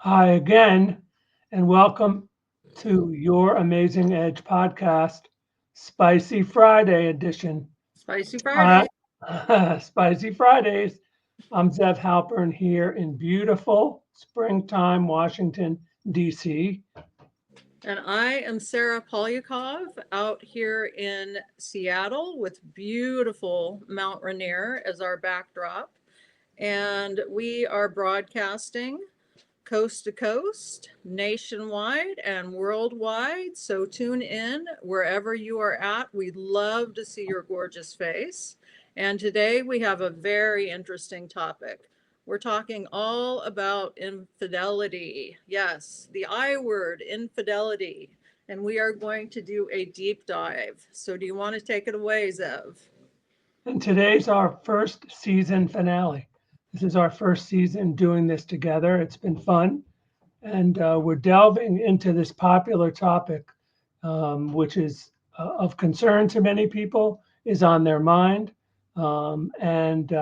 Hi again, and welcome to Your Amazing Edge podcast, Spicy Friday edition. Spicy Uh, Friday. Spicy Fridays. I'm Zev Halpern here in beautiful springtime Washington, D.C. And I am Sarah Polyakov out here in Seattle with beautiful Mount Rainier as our backdrop. And we are broadcasting coast to coast, nationwide, and worldwide. So tune in wherever you are at. We'd love to see your gorgeous face. And today we have a very interesting topic. We're talking all about infidelity. Yes, the I word, infidelity. And we are going to do a deep dive. So, do you want to take it away, Zev? And today's our first season finale. This is our first season doing this together. It's been fun. And we're delving into this popular topic, which is of concern to many people, is on their mind, and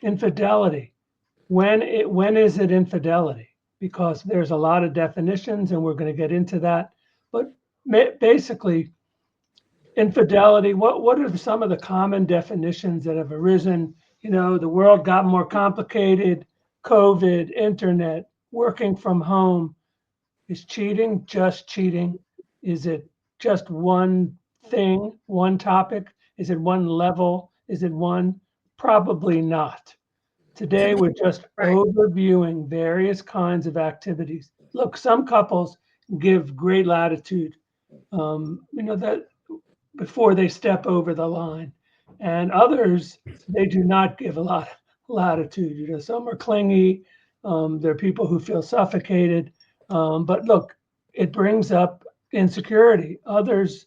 infidelity. When is it infidelity? Because there's a lot of definitions, and we're going to get into that. But basically, infidelity. What are some of the common definitions that have arisen? The world got more complicated. COVID, internet, working from home. Is cheating just cheating? Is it just one thing, one topic? Is it one level? Is it one? Probably not. To Today, me, we're just right. overviewing various kinds of activities. Look, some couples give great latitude, that before they step over the line, and others, they do not give a lot of latitude. Some are clingy. There are people who feel suffocated. But look, it brings up insecurity. Others,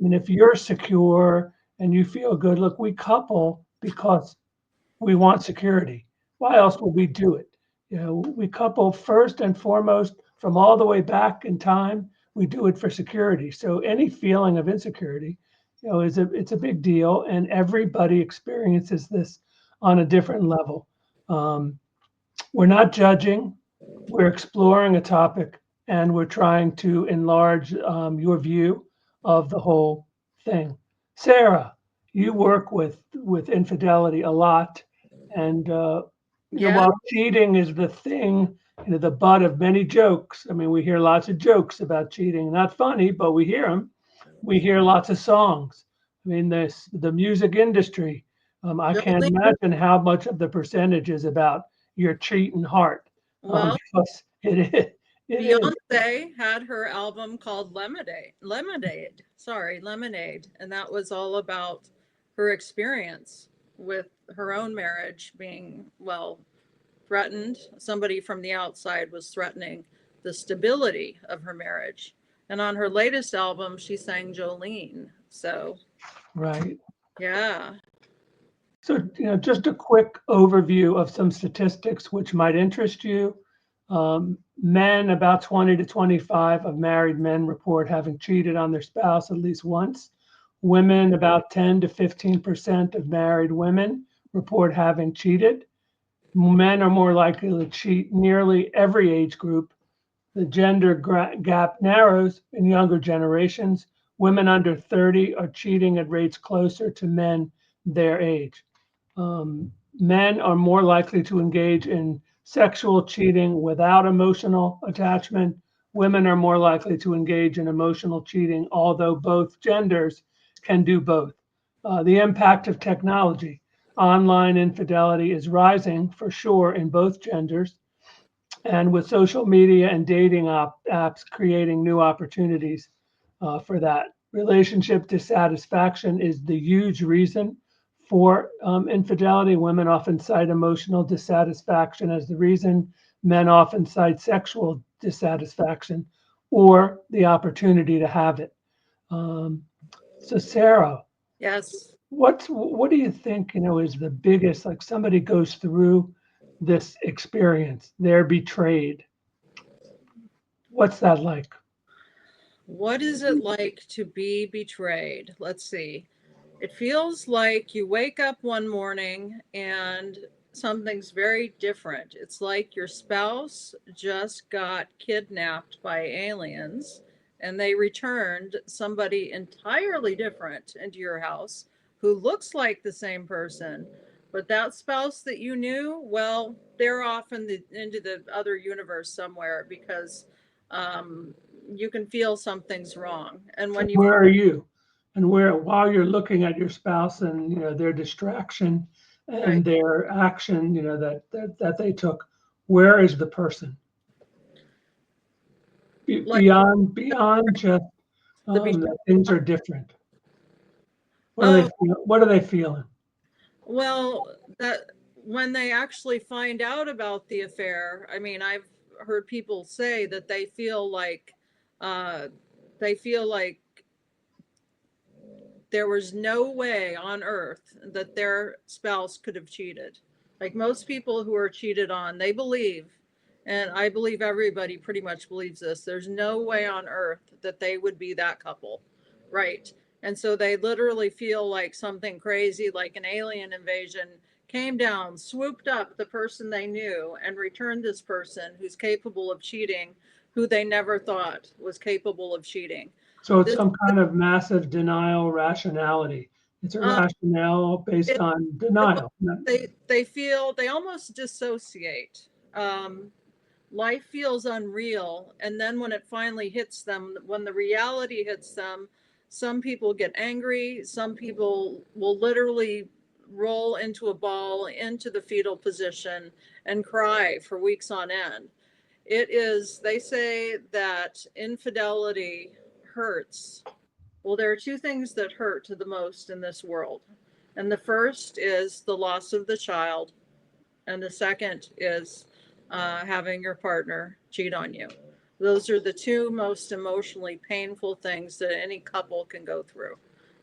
if you're secure and you feel good, look, we couple because we want security. Why else would we do it? We couple first and foremost from all the way back in time. We do it for security. So any feeling of insecurity, it's a big deal, and everybody experiences this on a different level. Um, we're not judging. We're exploring a topic, and we're trying to enlarge your view of the whole thing. Sarah, you work with infidelity a lot, and Yeah. while cheating is the thing, the butt of many jokes. I mean, we hear lots of jokes about cheating. Not funny, but we hear them. We hear lots of songs. I mean, the music industry. I can't Jolene, imagine how much of the percentage is about your cheating heart, well, because it is. It is. Beyonce had her album called Lemonade, and that was all about her experience with her own marriage being, well, threatened. Somebody from the outside was threatening the stability of her marriage. And on her latest album, she sang Jolene. So, Right. yeah. So, just a quick overview of some statistics which might interest you. Men, about 20 to 25 of married men report having cheated on their spouse at least once. Women, about 10 to 15% of married women report having cheated. Men are more likely to cheat nearly every age group. The gender gap narrows in younger generations. Women under 30 are cheating at rates closer to men their age. Men are more likely to engage in sexual cheating without emotional attachment. Women are more likely to engage in emotional cheating, although both genders can do both. The impact of technology. Online infidelity is rising for sure in both genders, and with social media and dating apps creating new opportunities for that. Relationship dissatisfaction is the huge reason for infidelity. Women often cite emotional dissatisfaction as the reason. Men often cite sexual dissatisfaction or the opportunity to have it. Um, so, Sarah, Yes. what do you think, is the biggest, like somebody goes through this experience, they're betrayed. What's that like? What is it like to be betrayed? Let's see. It feels like you wake up one morning and something's very different. It's like your spouse just got kidnapped by aliens and they returned somebody entirely different into your house who looks like the same person. But that spouse that you knew, well, they're off into the other universe somewhere because um, you can feel something's wrong. And when you Where are you? And where, while you're looking at your spouse and, their distraction right, and their action, that they took, where is the person? like Beyond just the be that things are different. oh, What are they feeling? well, that when they actually find out about the affair, I mean, I've heard people say that uh, they feel like there was no way on earth that their spouse could have cheated. Like most people who are cheated on, they believe, and I believe everybody pretty much believes this, there's no way on earth that they would be that couple. Right. And so they literally feel like something crazy, like an alien invasion, came down, swooped up the person they knew, and returned this person who's capable of cheating, who they never thought was capable of cheating. So it's This, some kind of massive denial rationality. It's a uh, rationale based it, on it, denial. they feel they almost dissociate. Life feels unreal, and then when it finally hits them, when the reality hits them, some people get angry, some people will literally roll into a ball into the fetal position and cry for weeks on end. It is, they say that infidelity hurts. Well, there are two things that hurt the most in this world, and the first is the loss of the child, and the second is having your partner cheat on you. Those are the two most emotionally painful things that any couple can go through,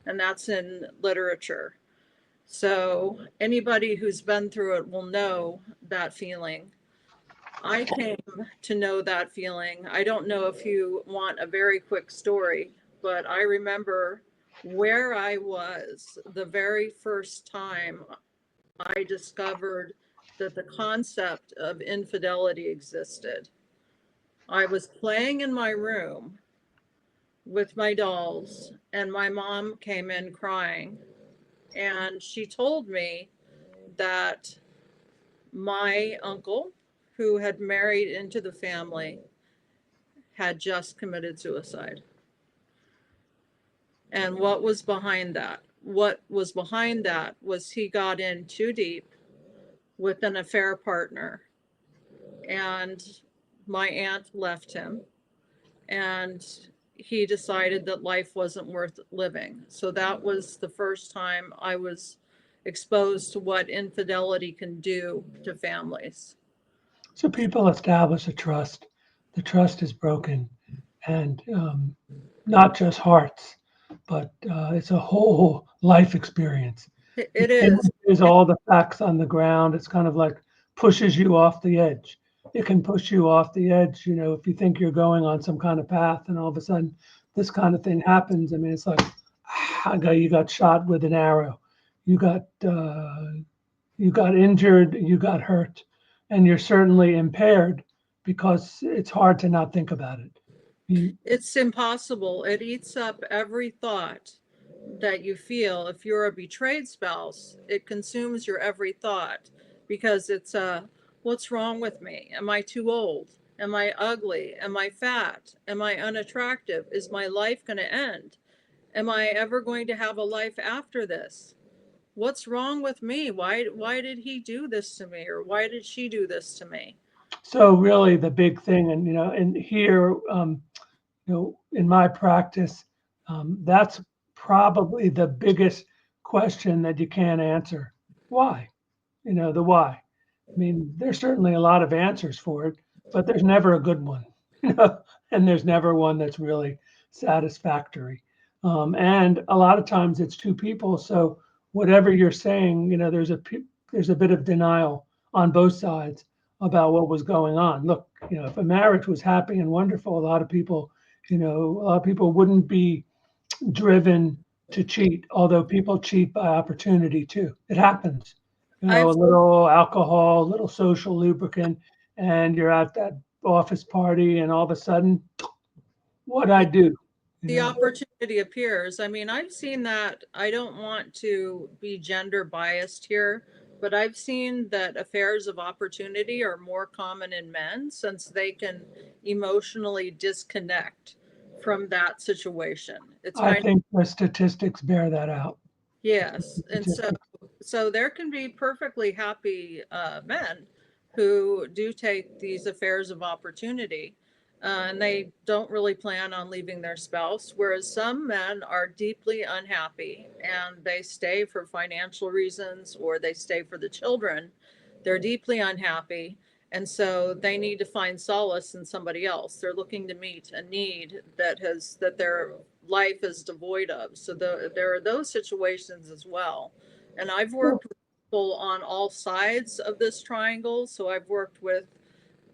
and that's in literature. So anybody who's been through it will know that feeling. I came to know that feeling. I don't know if you want a very quick story, but I remember where I was the very first time I discovered that the concept of infidelity existed. I was playing in my room with my dolls, and my mom came in crying. And she told me that my uncle, who had married into the family, had just committed suicide. And what was behind that? What was behind that was he got in too deep with an affair partner, and my aunt left him, and he decided that life wasn't worth living. So that was the first time I was exposed to what infidelity can do to families. So people establish a trust. The trust is broken, and not just hearts, but it's a whole life experience. It is. There's all the facts on the ground. It's kind of like pushes you off the edge. It can push you off the edge, if you think you're going on some kind of path, and all of a sudden this kind of thing happens. I mean, it's like you got shot with an arrow, you got injured, you got hurt, and you're certainly impaired because it's hard to not think about it. You, It's impossible. It eats up every thought that you feel. If you're a betrayed spouse, it consumes your every thought because it's what's wrong with me? Am I too old? Am I ugly? Am I fat? Am I unattractive? Is my life going to end? Am I ever going to have a life after this? What's wrong with me? Why did he do this to me, or why did she do this to me? so really the big thing, and here, in my practice, that's probably the biggest question that you can't answer. Why? The why. I mean, there's certainly a lot of answers for it, but there's never a good one, and there's never one that's really satisfactory. And a lot of times it's two people. So whatever you're saying, there's a bit of denial on both sides about what was going on. Look, if a marriage was happy and wonderful, a lot of people wouldn't be driven to cheat, although people cheat by opportunity too. It happens. A I've little alcohol, a little social lubricant, and you're at that office party, and all of a sudden, what I the, do, you the know, opportunity appears. I mean, I've seen that. I don't want to be gender biased here, but I've seen that affairs of opportunity are more common in men since they can emotionally disconnect from that situation. It's I kind of think the statistics bear that out. yes, and so Statistics. so there can be perfectly happy men who do take these affairs of opportunity, and they don't really plan on leaving their spouse. Whereas some men are deeply unhappy and they stay for financial reasons or they stay for the children. They're deeply unhappy, and so they need to find solace in somebody else. They're looking to meet a need that their life is devoid of. So there are those situations as well. And I've Well, worked with people on all sides of this triangle. So I've worked with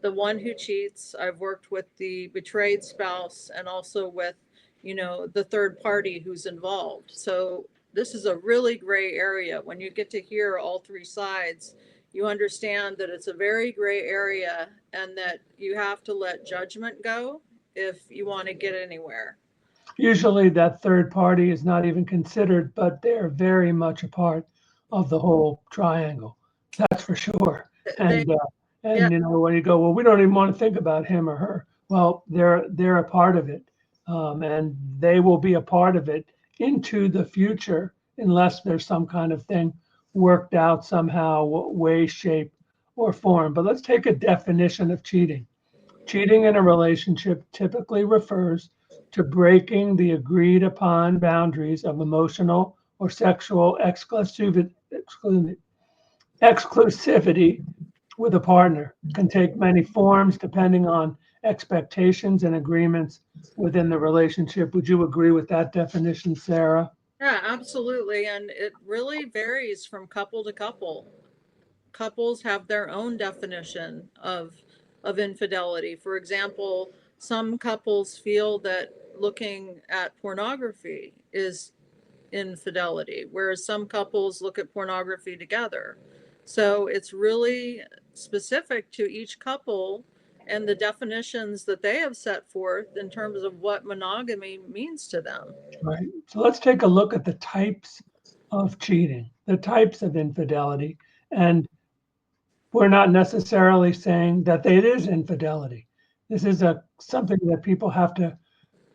the one who cheats, I've worked with the betrayed spouse, and also with, the third party who's involved. So this is a really gray area. When you get to hear all three sides, you understand that it's a very gray area and that you have to let judgment go if you want to get anywhere. usually that third party is not even considered, but they're very much a part of the whole triangle. That's for sure. They, And yeah, when you go, well, we don't even want to think about him or her. Well, they're a part of it, and they will be a part of it into the future unless there's some kind of thing worked out somehow, way, shape, or form. But let's take a definition of cheating. Cheating in a relationship typically refers to breaking the agreed upon boundaries of emotional or sexual exclusivity with a partner. It can take many forms depending on expectations and agreements within the relationship. Would you agree with that definition, Sarah? yeah, absolutely. And it really varies from couple to couple. Couples have their own definition of infidelity. For example, some couples feel that looking at pornography is infidelity, whereas some couples look at pornography together. So it's really specific to each couple and the definitions that they have set forth in terms of what monogamy means to them. Right. So let's take a look at the types of cheating, the types of infidelity. And we're not necessarily saying that it is infidelity. This is something that people have to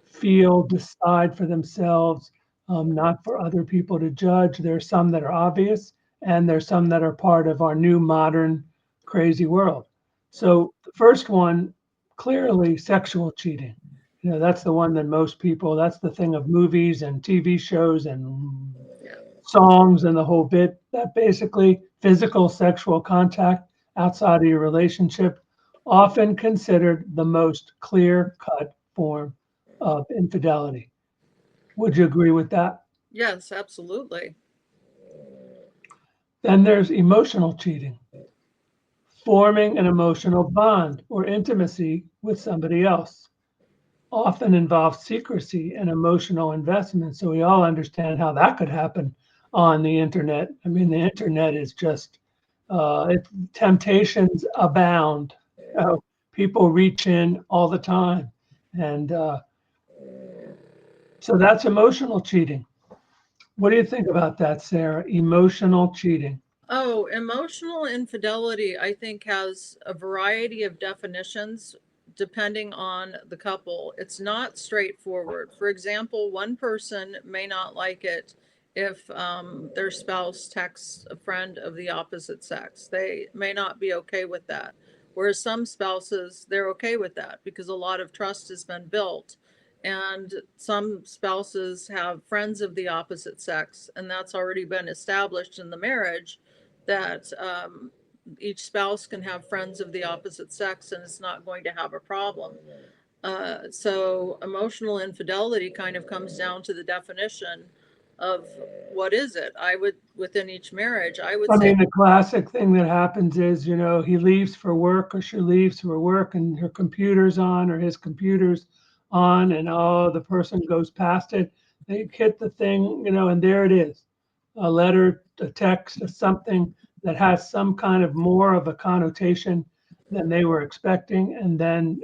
feel, decide for themselves, not for other people to judge. There's some that are obvious, and there's some that are part of our new modern crazy world. So the first one, clearly sexual cheating. That's the one that most people, that's the thing of movies and TV shows and Yeah. songs and the whole bit. That basically physical sexual contact outside of your relationship, often considered the most clear cut form of infidelity. Would you agree with that? Yes, absolutely. Then there's emotional cheating, forming an emotional bond or intimacy with somebody else. Often involves secrecy and emotional investment. So we all understand how that could happen on the internet. I mean, the internet is just temptations abound. People reach in all the time, and so that's emotional cheating. What do you think about that, Sarah? Emotional cheating. Oh, emotional infidelity, I think, has a variety of definitions depending on the couple. It's not straightforward. For example, one person may not like it if their spouse texts a friend of the opposite sex. They may not be okay with that. Whereas some spouses, they're okay with that because a lot of trust has been built. And some spouses have friends of the opposite sex, and that's already been established in the marriage that each spouse can have friends of the opposite sex and it's not going to have a problem. So emotional infidelity kind of comes down to the definition of what is it. I would, within each marriage, I would I say, mean, the classic thing that happens is, he leaves for work or she leaves for work and her computer's on or his computer's on, and oh, the person goes past it. They hit the thing, and there it is, a letter, a text, or something that has some kind of more of a connotation than they were expecting, and then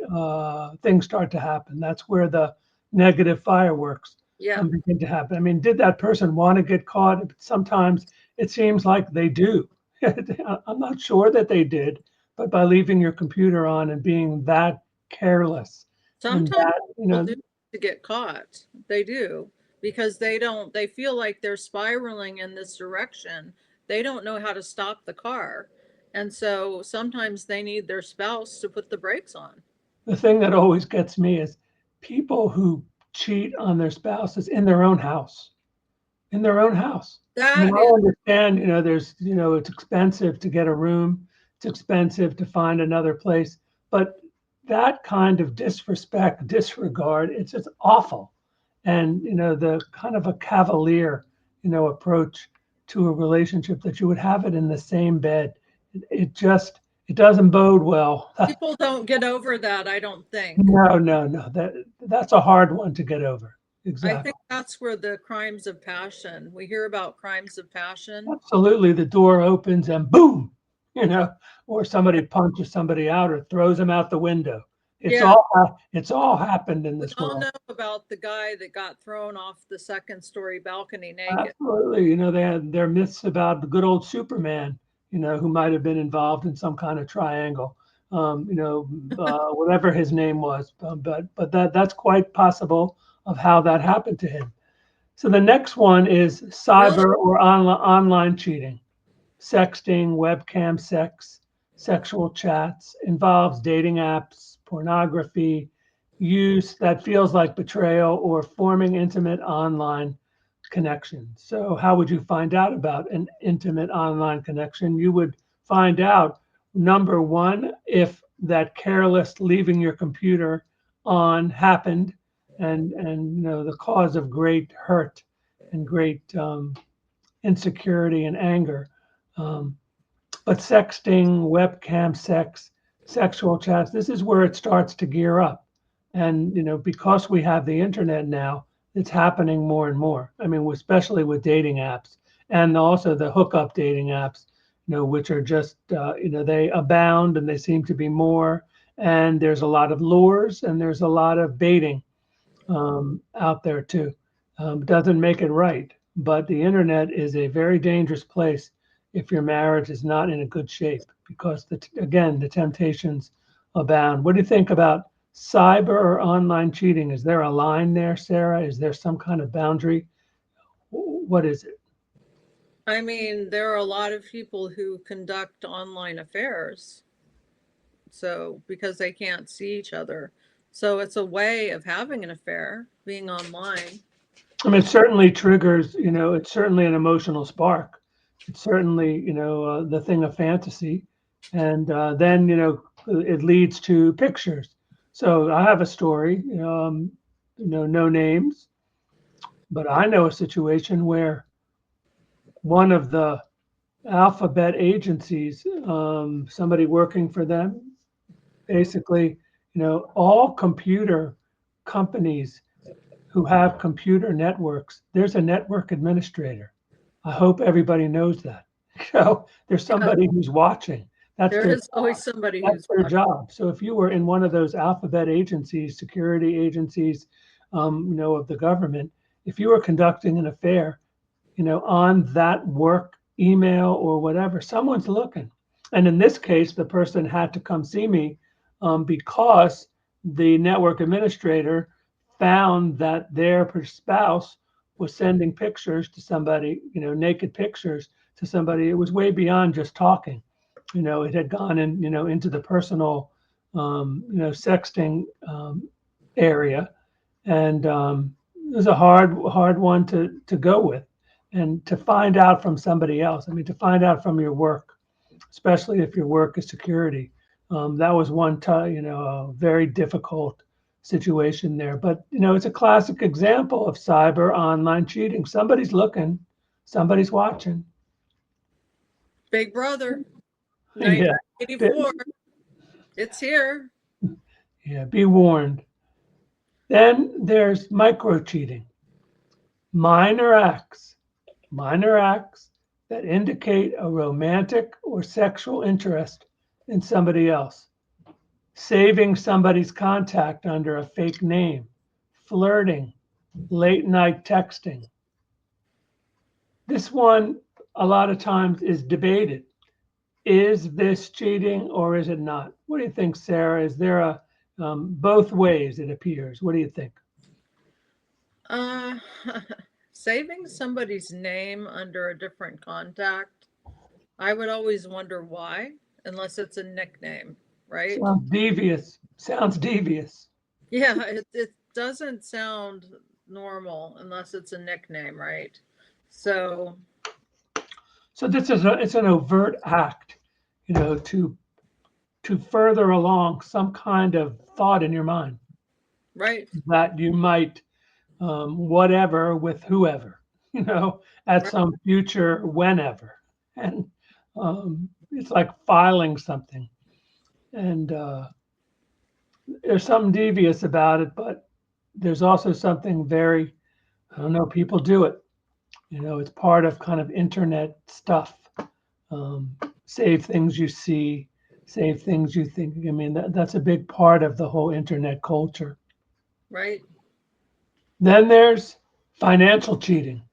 things start to happen. That's where the negative fireworks Yeah. begin to happen. I mean, did that person want to get caught? Sometimes it seems like they do. I'm not sure that they did, but by leaving your computer on and being that careless and Sometimes that, people do to get caught. They do because they feel like they're spiraling in this direction. They don't know how to stop the car. And so sometimes they need their spouse to put the brakes on. the thing that always gets me is people who cheat on their spouses in their own house. In their own house. I mean, That I is, understand, there's, it's expensive to get a room, it's expensive to find another place, but that kind of disrespect, disregard, it's just awful. And, the kind of a cavalier, approach to a relationship that you would have it in the same bed, it just, it doesn't bode well. people don't get over that, I don't think. No, no, no, that's a hard one to get over. I Exactly. think that's where the crimes of passion, we hear about crimes of passion. Absolutely, the door opens and boom, you know, or somebody punches somebody out or throws them out the window. Yeah, It's all happened in we this all world. know about the guy that got thrown off the second story balcony naked. Absolutely, they had their myths about the good old Superman, who might have been involved in some kind of triangle, whatever his name was. But that's quite possible of how that happened to him. So the next one is Really? cyber or online cheating. Sexting, webcam sex, sexual chats, involves dating apps, pornography, use that feels like betrayal, or forming intimate online connections. So, how would you find out about an intimate online connection? You would find out, number one, if that careless leaving your computer on happened, and the cause of great hurt and great insecurity and anger. Um, but sexting, webcam sex, sexual chats, this is where it starts to gear up. And, because we have the internet now, it's happening more and more. I mean, especially with dating apps and also the hookup dating apps, which are just, they abound and they seem to be more. And there's a lot of lures and there's a lot of baiting out there too. Doesn't make it right, but the internet is a very dangerous place if your marriage is not in a good shape because again, the temptations abound. What do you think about cyber or online cheating? Is there a line there, Sarah? Is there some kind of boundary? What is it? I mean, there are a lot of people who conduct online affairs. So, because they can't see each other. So, it's a way of having an affair, being online. I mean, it certainly triggers, it's certainly an emotional spark. It's certainly, the thing of fantasy. And then, it leads to pictures. So I have a story, no names, but I know a situation where one of the alphabet agencies, somebody working for them, basically, all computer companies who have computer networks, there's a network administrator. I hope everybody knows that. There's Yeah, somebody who's watching. That's there their is always somebody that's who's their watching. job. So if you were in one of those alphabet agencies, security agencies, of the government, if you were conducting an affair, on that work email or whatever, someone's looking. And in this case, the person had to come see me because the network administrator found that their spouse was sending pictures to somebody, naked pictures to somebody. It was way beyond just talking. It had gone in, into the personal, sexting area, and it was a hard one to go with, and to find out from somebody else. I mean, to find out from your work, especially if your work is security. That was one, a very difficult situation there. But it's a classic example of cyber online cheating. Somebody's looking, somebody's watching. Big Brother, Yeah, 1984. It's here. yeah. Be warned. Then there's micro cheating, minor acts, minor acts that indicate a romantic or sexual interest in somebody else, saving somebody's contact under a fake name, flirting, late night texting. This one, a lot of times, is debated. Is this cheating or is it not? What do you think, Sarah? Is there a both ways? It appears. What do you think? Uh, saving somebody's name under a different contact, I would always wonder why, unless it's a nickname, right? Sounds devious. Sounds devious. Yeah, it doesn't sound normal unless it's a nickname, right? So, So this is it's an overt act, to further along some kind of thought in your mind right, that you might whatever with whoever, at right. some future whenever. And it's like filing something. And there's something devious about it, but there's also something very, I don't know, people do it. It's part of kind of internet stuff. Um, Save things you see, save things you think. I mean, that's a big part of the whole internet culture. Right. Then there's financial cheating,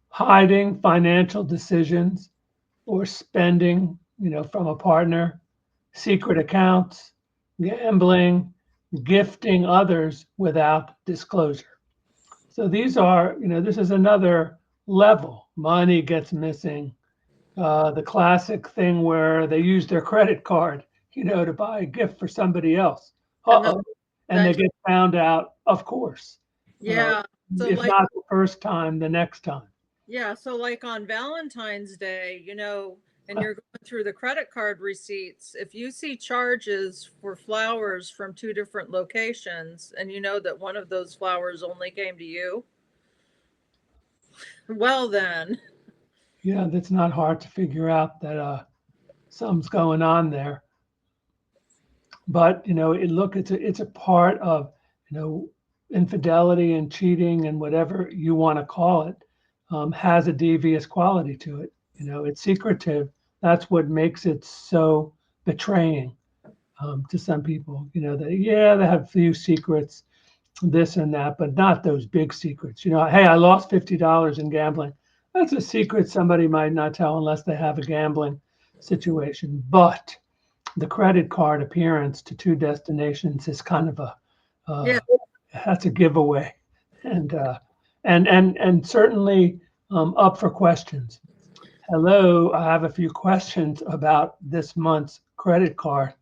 hiding financial decisions or spending, from a partner, secret accounts, gambling, gifting others without disclosure. So these are, this is another level. Money gets missing. The classic thing where they use their credit card, to buy a gift for somebody else. And then Uh-oh. And they eventually, get found out, of course. Uh, yeah. So if like, not the first time, the next time. yeah, so like on Valentine's Day, and you're going through the credit card receipts, if you see charges for flowers from two different locations and you know that one of those flowers only came to you, well then, Yeah, that's not hard to figure out that something's going on there. But it's a part of infidelity and cheating and whatever you want to call it, has a devious quality to it. It's secretive. That's what makes it so betraying, to some people. That, yeah, they have few secrets, this and that, but not those big secrets. Hey, I lost $50 in gambling. That's a secret somebody might not tell unless they have a gambling situation. But the credit card appearance to two destinations is kind of yeah. that's a giveaway, and and certainly up for questions. Hello, I have a few questions about this month's credit card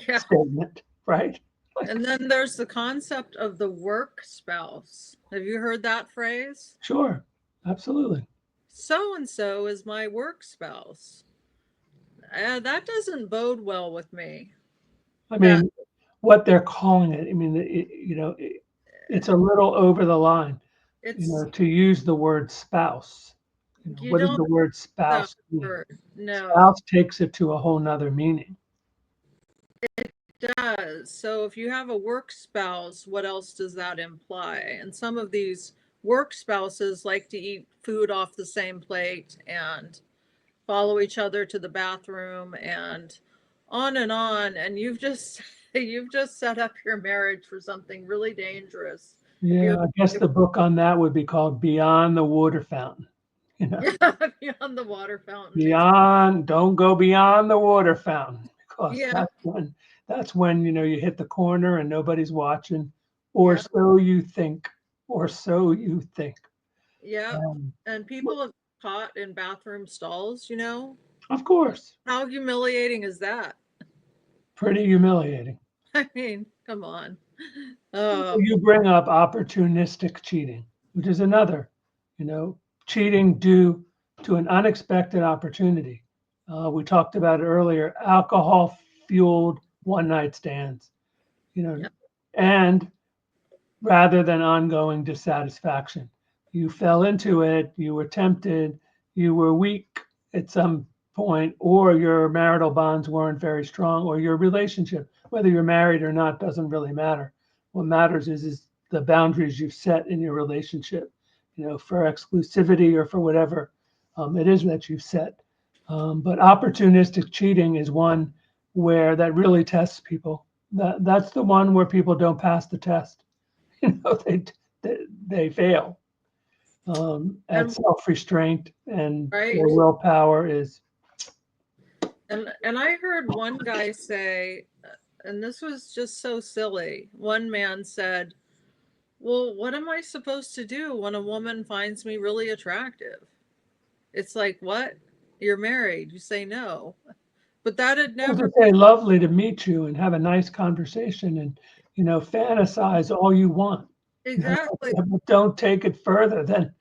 Yeah. statement, right? And then there's the concept of the work spouse. Have you heard that phrase? Sure, absolutely. So and so is my work spouse. That doesn't bode well with me. I That mean, what they're calling it. I mean, it's a little over the line, it's to use the word spouse. you What does don't the word that spouse mean? word. No, Spouse takes it to a whole nother meaning. it does. So if you have a work spouse, what else does that imply? And some of these work spouses like to eat food off the same plate and follow each other to the bathroom and on and on. And you've just you've just set up your marriage for something really dangerous. If you Yeah, I guess the book on that would be called Beyond the Water Fountain. yeah, beyond the water fountain. Don't go beyond the water fountain, because Yeah, that's when you hit the corner and nobody's watching, or yeah, so you think, or so you think. yeah. Um, And people have caught in bathroom stalls. of course, How humiliating is that? pretty humiliating. I mean, come on. Oh, You bring up opportunistic cheating, which is another, cheating due to an unexpected opportunity. We talked about it earlier, alcohol fueled one night stands, you know, yeah, and rather than ongoing dissatisfaction. You fell into it, you were tempted, you were weak at some point, or your marital bonds weren't very strong, or your relationship, whether you're married or not, doesn't really matter. What matters is the boundaries you've set in your relationship, for exclusivity or for whatever it is that you set. But opportunistic cheating is one where that really tests people. That's the one where people don't pass the test. You know, they fail at And self-restraint, and right. their willpower is. And I heard one guy say, and this was just so silly. One man said, "Well, what am I supposed to do when a woman finds me really attractive?" It's like, what? You're married. You say no. But that had I was never to say, lovely to meet you and have a nice conversation, and fantasize all you want. exactly. But don't take it further than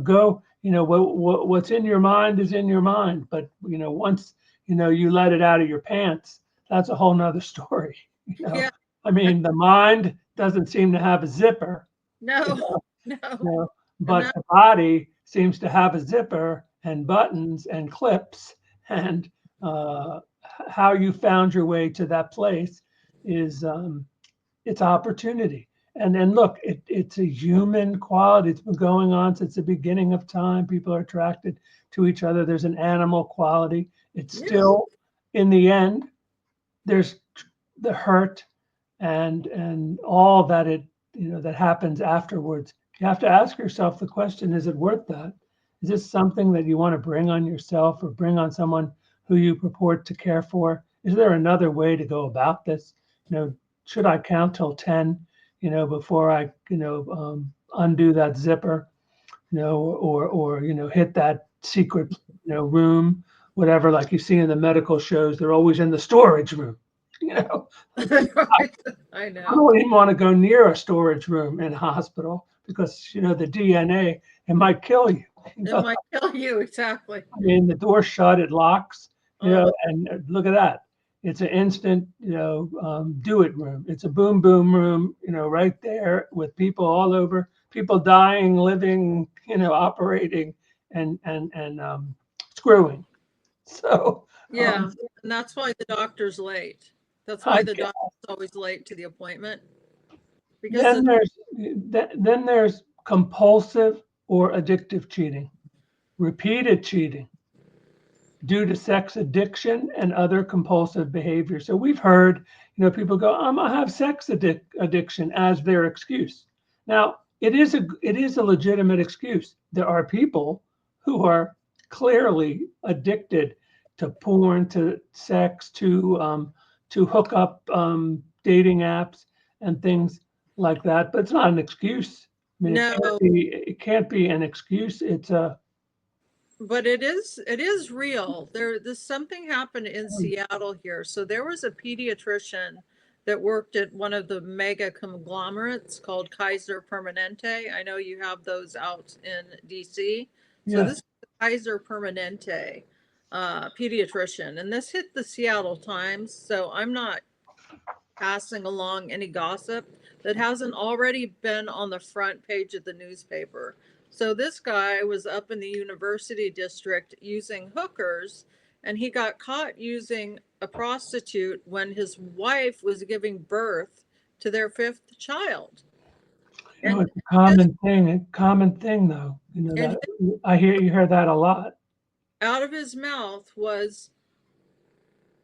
go. What's in your mind is in your mind. But once you let it out of your pants, that's a whole nother story. Yeah. I mean, the mind doesn't seem to have a zipper, you No, know, no. you know, And but that, the body seems to have a zipper and buttons and clips, and how you found your way to that place is it's opportunity. And look, it's a human quality. It's been going on since the beginning of time. People are attracted to each other. There's an animal quality. It's yeah, still, in the end, there's the hurt and all that that happens afterwards. You have to ask yourself the question: is it worth that? Is this something that you want to bring on yourself or bring on someone who you purport to care for? Is there another way to go about this? Should I count till 10? Before I undo that zipper? Or hit that secret room, whatever, like you see in the medical shows. They're always in the storage room. You know, right. I I know. don't even want to go near a storage room in a hospital because the DNA, it might kill you. It might kill you. Exactly. I mean, the door's shut, it locks. Oh, And look at that. It's an instant, do it room. It's a boom boom room, right there with people all over, people dying, living, operating and screwing. So yeah. And that's why the doctor's late. That's why I the doctor's always late to the appointment because Then the there's compulsive or addictive cheating, repeated cheating due to sex addiction and other compulsive behavior. So we've heard, people go, I have sex addiction as their excuse. Now, it is a legitimate excuse. There are people who are clearly addicted to porn, to sex, to hook up dating apps and things like that. But it's not an excuse. I mean, no, it can't be an excuse. It's a but it is real. There's something happened in Seattle here. So there was a pediatrician that worked at one of the mega conglomerates called Kaiser Permanente. I know you have those out in DC. So this yes. is the Kaiser Permanente pediatrician, and this hit the Seattle Times. So I'm not passing along any gossip that hasn't already been on the front page of the newspaper. So this guy was up in the university district using hookers, and he got caught using a prostitute when his wife was giving birth to their fifth child. And It's a his common thing though. and That you hear that a lot. out of his mouth was,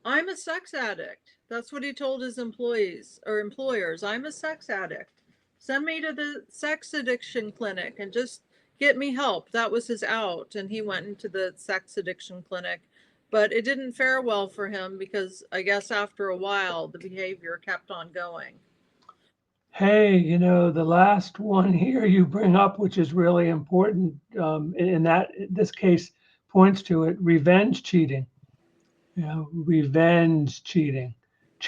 I'm a sex addict. That's what he told his employees or employers. I'm a sex addict. Send me to the sex addiction clinic and just get me help. That was his out. And he went into the sex addiction clinic. But it didn't fare well for him because I guess after a while, the behavior kept on going. Hey, the last one here you bring up, which is really important, in this case points to it, revenge cheating. Revenge cheating.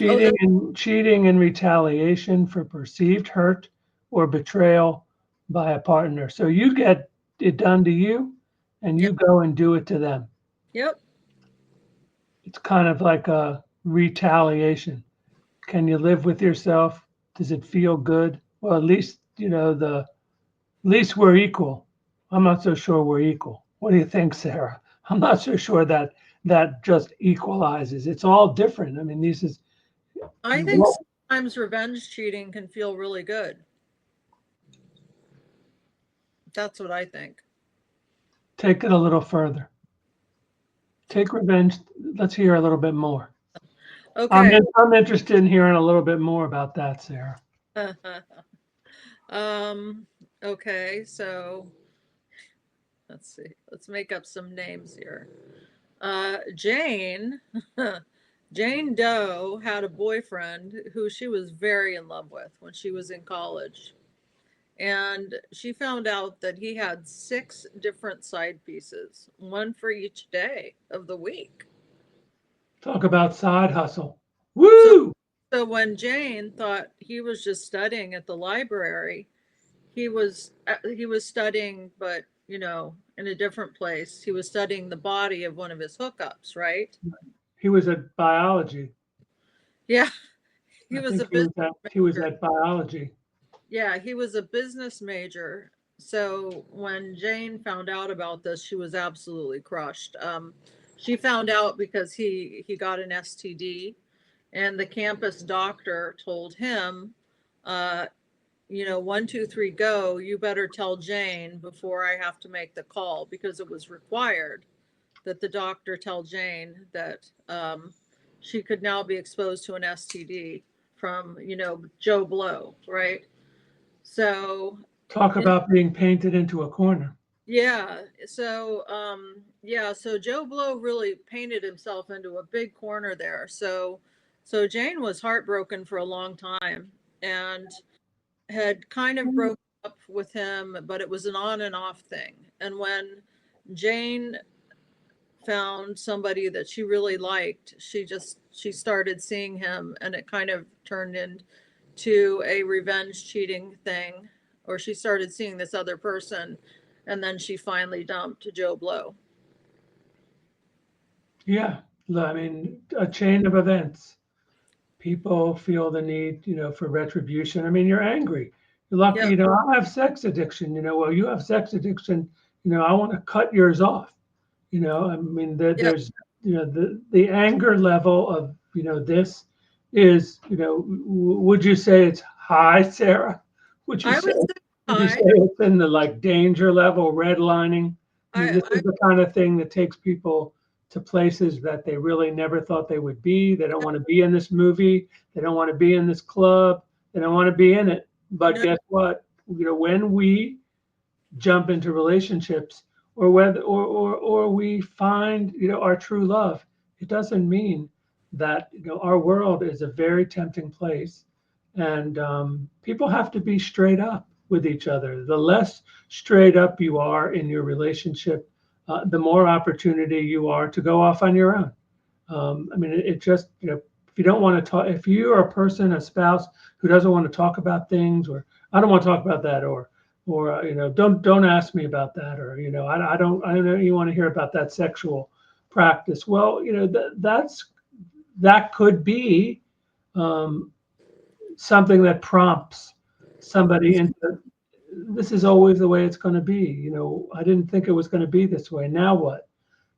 Oh, Cheating in retaliation for perceived hurt or betrayal by a partner. So you get it done to you and yep. you go and do it to them. Yep. It's kind of like a retaliation. Can you live with yourself? Does it feel good? Well, at least, at least we're equal. I'm not so sure we're equal. What do you think, Sarah? I'm not so sure that just equalizes. It's all different. I mean, these is I think well, sometimes revenge cheating can feel really good. That's what I think. Take it a little further. Take revenge. Let's hear a little bit more. Okay. I'm interested in hearing a little bit more about that, Sarah. um, okay, so let's see. Let's make up some names here. Jane, Jane Doe had a boyfriend who she was very in love with when she was in college. And she found out that he had 6 different side pieces, one for each day of the week. Talk about side hustle. So, Woo! so when Jane thought he was just studying at the library, he was studying, but in a different place. He was studying the body of one of his hookups, right? He was at biology. Yeah, he I was think a business he was major. at biology. Yeah, he was a business major. So when Jane found out about this, she was absolutely crushed. She found out because he got an STD, and the campus doctor told him, uh, 1, 2, 3, go. You better tell Jane before I have to make the call, because it was required that the doctor tell Jane that she could now be exposed to an STD from Joe Blow, right? So, Talk in, about being painted into a corner. yeah, so Joe Blow really painted himself into a big corner there. So Jane was heartbroken for a long time and had kind of broken up with him, but it was an on and off thing. And when Jane found somebody that she really liked, she started seeing him, and it kind of turned into a revenge cheating thing, or she started seeing this other person, and then she finally dumped Joe Blow. Yeah, I mean, a chain of events. People feel the need, for retribution. I mean, you're angry. You're lucky, Yep, I have sex addiction. Well, you have sex addiction. I want to cut yours off. I mean, yep. there's, the anger level of, this is, would you say it's high, Sarah? Would you I say, would say would you hi. say it's in the like danger level, redlining? I mean, I, this I is the kind of thing that takes people to places that they really never thought they would be. They don't want to be in this movie. They don't want to be in this club. They don't want to be in it. But no, guess what? When we jump into relationships, or whether or we find our true love, it doesn't mean that our world is a very tempting place, and people have to be straight up with each other. The less straight up you are in your relationship, the more opportunity you are to go off on your own. I mean, it just, if you don't want to talk, if you are a person, a spouse who doesn't want to talk about things, or I don't want to talk about that, or don't ask me about that, or I don't know, you want to hear about that sexual practice. Well, that could be um, something that prompts somebody into, this is always the way it's going to be. I didn't think it was going to be this way. Now what?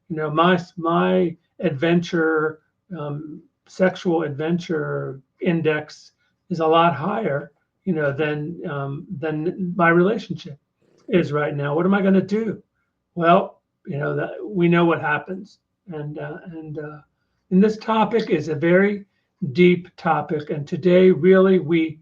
My adventure, sexual adventure index is a lot higher, than my relationship is right now. What am I going to do? Well, that we know what happens, and this topic is a very deep topic. And today, really, we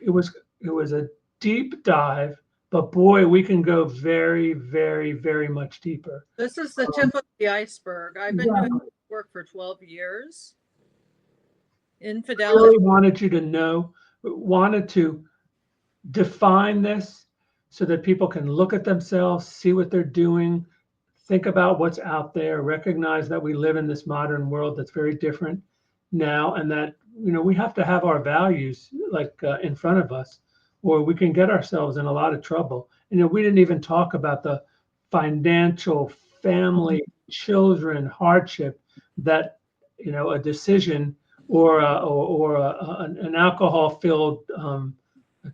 it was a deep dive, but boy, we can go very, very, very much deeper. this is the tip of the iceberg. I've been doing Yeah, work for 12 years. I Infidelity. really wanted you to know, wanted to define this so that people can look at themselves, see what they're doing, think about what's out there, recognize that we live in this modern world that's very different now, and that we have to have our values like in front of us, or we can get ourselves in a lot of trouble. We didn't even talk about the financial, family, children hardship that a decision or an alcohol filled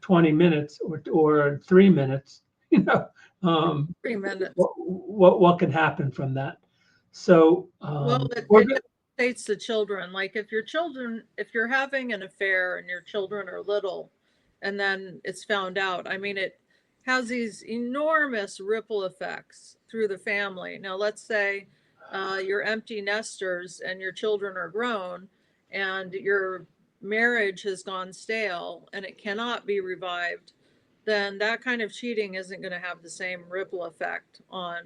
20 minutes or 3 minutes, you know, um, 3 minutes. what can happen from that. So Well, we're it good. devastates the children. Like if you're having an affair and your children are little, and then it's found out. I mean, has these enormous ripple effects through the family. Now, let's say you're empty nesters and your children are grown and your marriage has gone stale and it cannot be revived, then that kind of cheating isn't going to have the same ripple effect on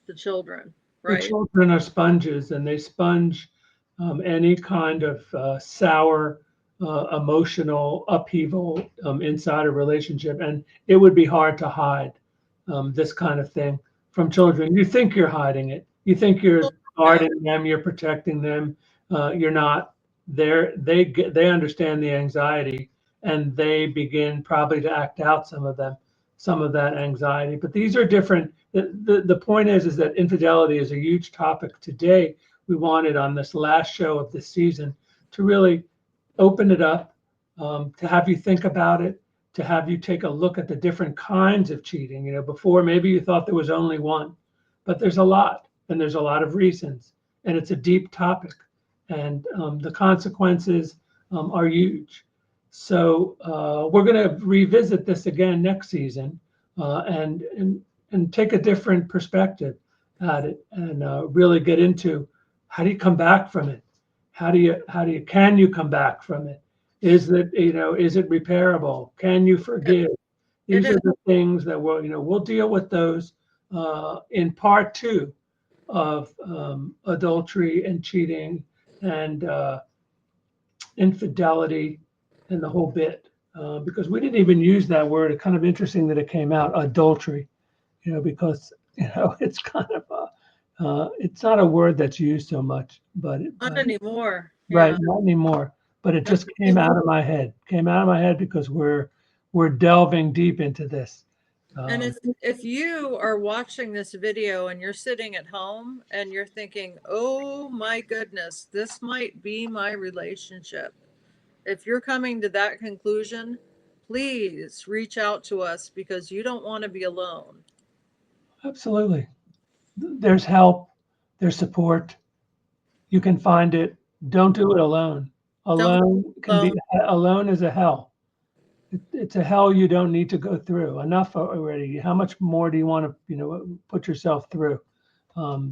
the children, The right? children are sponges, and they sponge any kind of sour, emotional upheaval inside a relationship, and it would be hard to hide this kind of thing from children. You think you're hiding it. You think you're No, guarding them. You're protecting them. You're not. They understand the anxiety, and they begin probably to act out some of that anxiety. But these are different. The point is that infidelity is a huge topic today. We wanted on this last show of this season to really open it up, to have you think about it, to have you take a look at the different kinds of cheating. You know, before maybe you thought there was only one, but there's a lot, and there's a lot of reasons, and it's a deep topic, and the consequences are huge. So we're going to revisit this again next season, and take a different perspective at it, and really get into how do you come back from it? Can you come back from it? Is it repairable? Can you forgive? it These is. are the things that we'll deal with those in part two of adultery and cheating and infidelity and the whole bit. Because we didn't even use that word. It's kind of interesting that it came out, adultery, because it's kind of it's not a word that's used so much, Not but anymore. right, Yeah. not anymore. But it No, just came out of my head. Came out of my head because we're delving deep into this. and Um, if you are watching this video and you're sitting at home and you're thinking, oh my goodness, this might be my relationship. If you're coming to that conclusion, please reach out to us because you don't want to be alone. Absolutely. There's help. There's support. You can find it. Don't do it alone. Don't Alone. alone. Alone is a hell. It's a hell you don't need to go through. Enough already. How much more do you want to, put yourself through?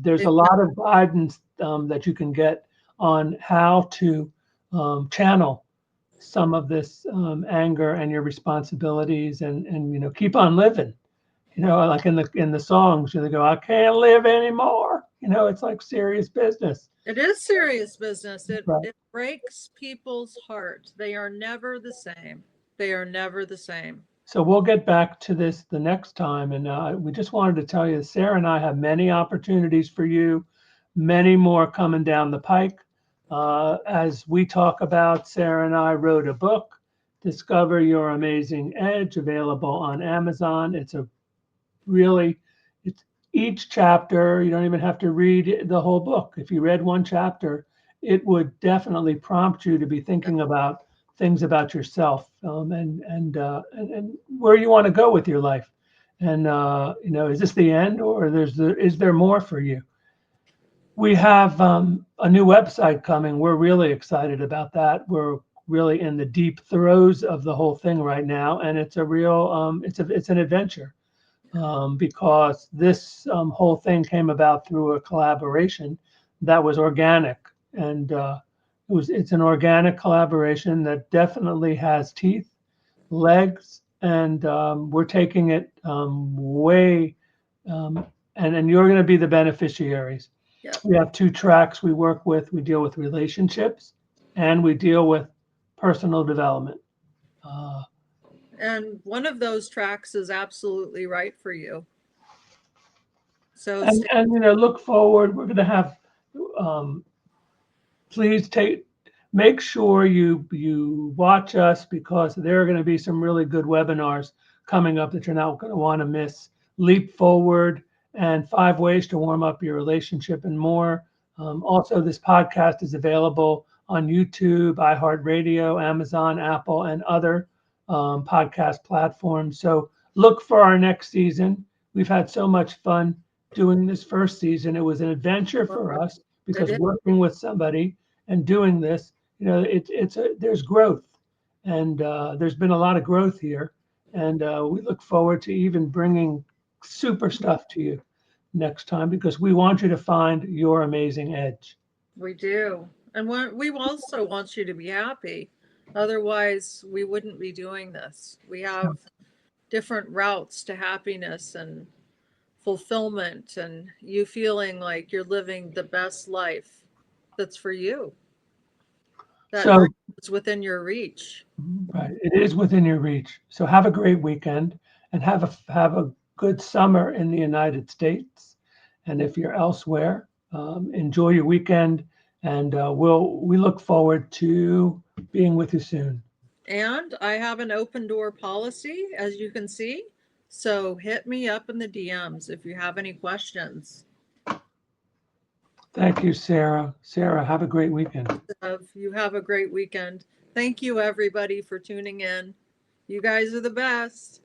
There's a lot of guidance that you can get on how to channel some of this anger and your responsibilities, and keep on living. Like in the songs, they go, "I can't live anymore." It's like serious business. It is serious business. It Right. it breaks people's heart. They are never the same. They are never the same. So we'll get back to this the next time. And we just wanted to tell you, Sarah and I have many opportunities for you, many more coming down the pike. As we talk about, Sarah and I wrote a book, Discover Your Amazing Edge, available on Amazon. Really, it's each chapter, you don't even have to read the whole book. If you read one chapter, it would definitely prompt you to be thinking about things about yourself, and where you want to go with your life. And is this the end, or is there more for you? We have a new website coming. We're really excited about that. We're really in the deep throes of the whole thing right now, and it's a real it's an adventure, because this whole thing came about through a collaboration that was organic, and it's an organic collaboration that definitely has teeth, legs, and we're taking it way, and you're going to be the beneficiaries. Yep. We have two tracks we work with. We deal with relationships, and we deal with personal development. Uh, And one of those tracks is absolutely right for you. So and look forward. We're going to have. Um, Please make sure you watch us, because there are going to be some really good webinars coming up that you're not going to want to miss. Leap Forward and 5 Ways to Warm Up Your Relationship and more. Also, this podcast is available on YouTube, iHeartRadio, Amazon, Apple, and other podcast platforms. So look for our next season. We've had so much fun doing this first season. It was an adventure for us, because working with somebody and doing this, there's growth, and there's been a lot of growth here, And we look forward to even bringing super stuff to you next time because we want you to find your amazing edge. We do. And we also want you to be happy. Otherwise, we wouldn't be doing this. We have different routes to happiness and fulfillment, and you feeling like you're living the best life that's for you, that dream So, is within your reach. right, it is within your reach. So have a great weekend and have a good summer in the United States. And if you're elsewhere, enjoy your weekend, and we look forward to being with you soon. And I have an open door policy, as you can see. So hit me up in the DMs if you have any questions. Thank you, Sarah. Sarah, have a great weekend. You have a great weekend. Thank you, everybody, for tuning in. You guys are the best.